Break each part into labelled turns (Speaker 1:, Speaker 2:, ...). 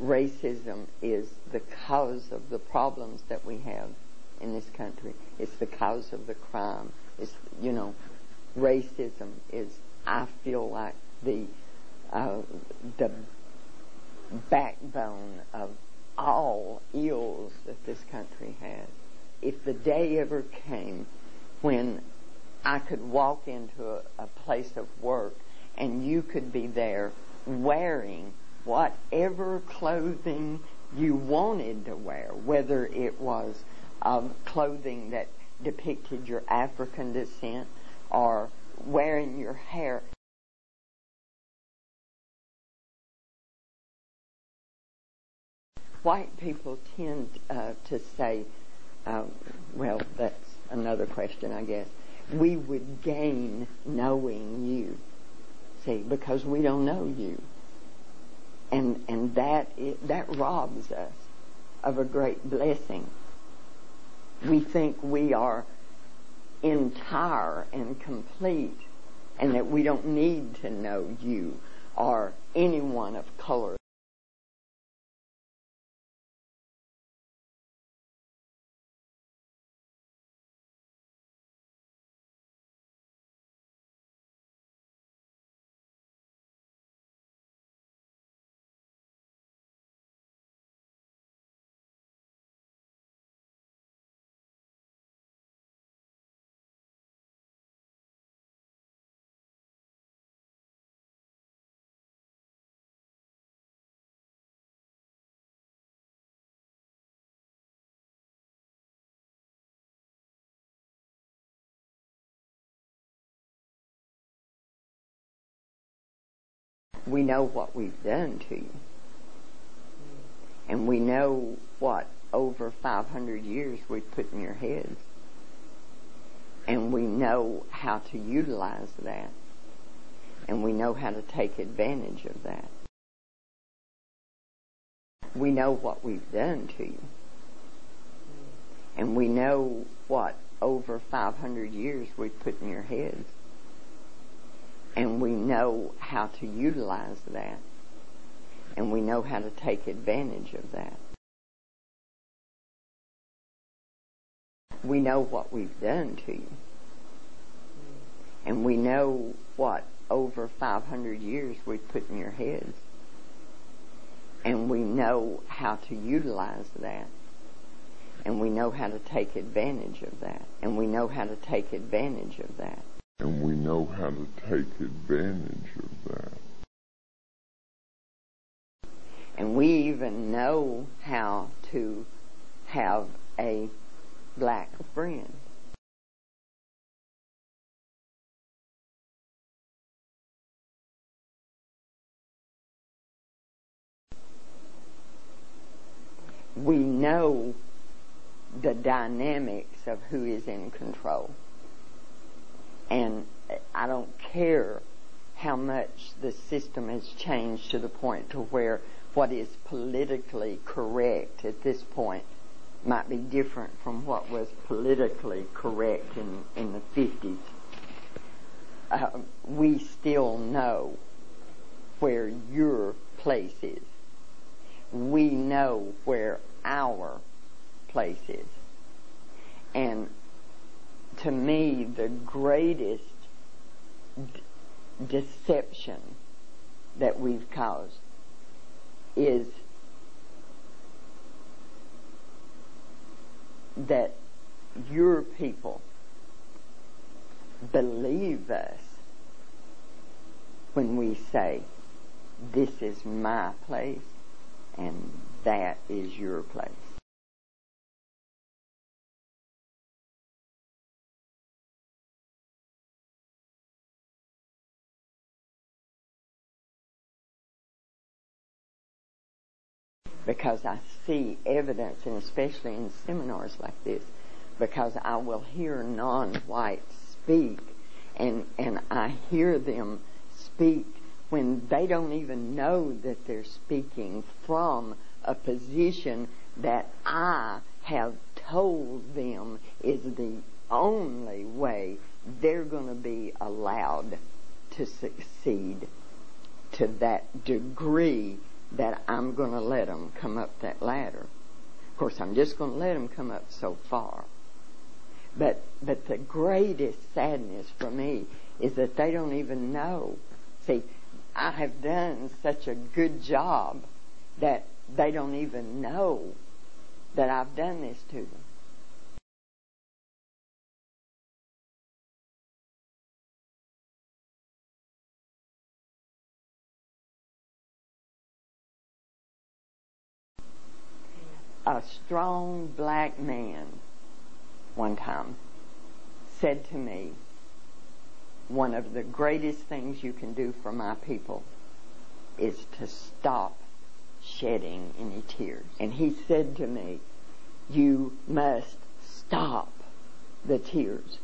Speaker 1: racism is the cause of the problems that we have in this country. It's the cause of the crime. It's, racism is, I feel like, the backbone of all ills that this country has. If the day ever came when I could walk into a place of work and you could be there wearing whatever clothing you wanted to wear, whether it was clothing that depicted your African descent or wearing your hair. White people tend to say, well, that's another question, I guess. We would gain knowing you. See, because we don't know you. And that robs us of a great blessing. We think we are entire and complete and that we don't need to know you or anyone of color. We know what we've done to you. And we know what over 500 years we've put in your heads. And we know how to utilize that. And we know how to take advantage of that. We know what we've done to you. And we know what over 500 years we've put in your heads. And we know how to utilize that. And we know how to take advantage of that. We know what we've done to you. And we know what over 500 years we've put in your heads. And we know how to utilize that. And we know how to take advantage of that. And we know how to take advantage of that.
Speaker 2: And we know how to take advantage of that.
Speaker 1: And we even know how to have a black friend. We know the dynamics of who is in control. And I don't care how much the system has changed to the point to where what is politically correct at this point might be different from what was politically correct in the 50s. We still know where your place is. We know where our place is. And to me, the greatest deception that we've caused is that your people believe us when we say, this is my place and that is your place. Because I see evidence, and especially in seminars like this, because I will hear non-whites speak, and I hear them speak when they don't even know that they're speaking from a position that I have told them is the only way they're going to be allowed to succeed to that degree that I'm going to let them come up that ladder. Of course, I'm just going to let them come up so far. But the greatest sadness for me is that they don't even know. See, I have done such a good job that they don't even know that I've done this to them. A strong black man one time said to me, one of the greatest things you can do for my people is to stop shedding any tears. And he said to me, you must stop the tears,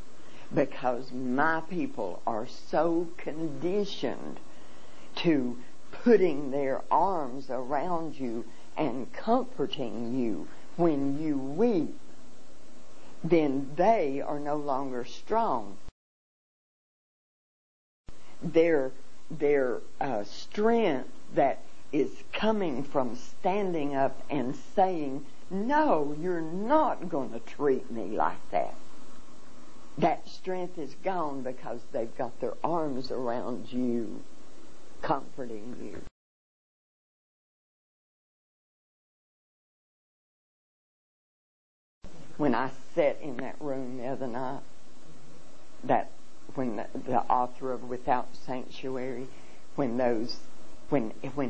Speaker 1: because my people are so conditioned to putting their arms around you and comforting you when you weep, then they are no longer strong. Their strength that is coming from standing up and saying, no, you're not going to treat me like that. That strength is gone because they've got their arms around you, comforting you. When I sat in that room the other night, when the author of Without Sanctuary, when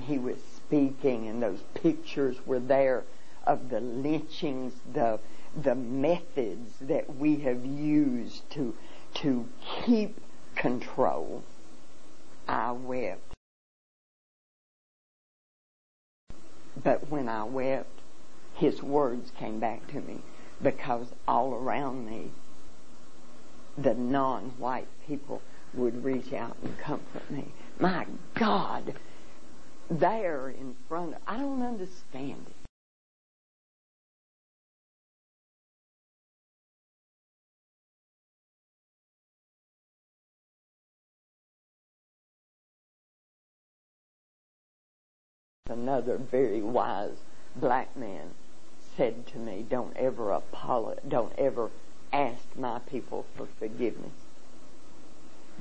Speaker 1: he was speaking and those pictures were there of the lynchings, the methods that we have used to keep control, I wept. But when I wept, his words came back to me, because all around me, the non-white people would reach out and comfort me. My God, there in front of, I don't understand it. Another very wise black man said to me, don't ever ask my people for forgiveness,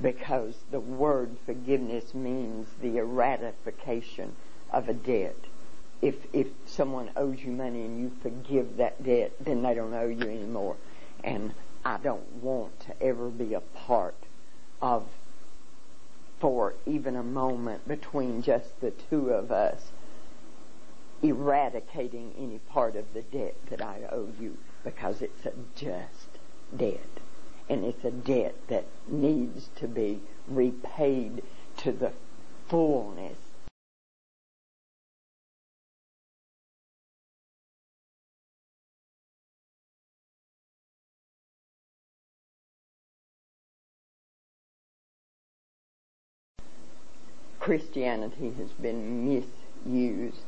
Speaker 1: because the word forgiveness means the eradication of a debt. If someone owes you money and you forgive that debt, then they don't owe you anymore. And I don't want to ever be a part of, for even a moment between just the two of us, eradicating any part of the debt that I owe you, because it's a just debt. And it's a debt that needs to be repaid to the fullness. Christianity has been misused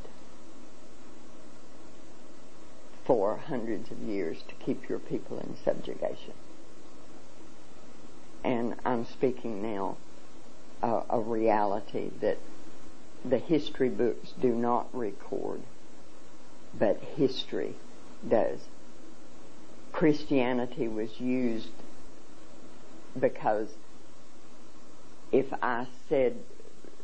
Speaker 1: for hundreds of years to keep your people in subjugation. And I'm speaking now a reality that the history books do not record, but history does. Christianity was used because if I said,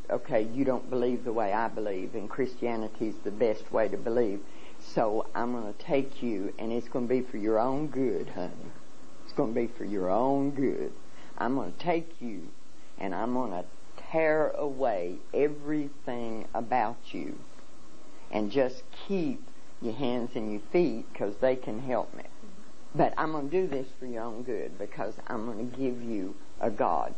Speaker 1: okay, you don't believe the way I believe, and Christianity is the best way to believe, so I'm going to take you, and it's going to be for your own good, honey. It's going to be for your own good. I'm going to take you, and I'm going to tear away everything about you, and just keep your hands and your feet, because they can help me. But I'm going to do this for your own good, because I'm going to give you a God.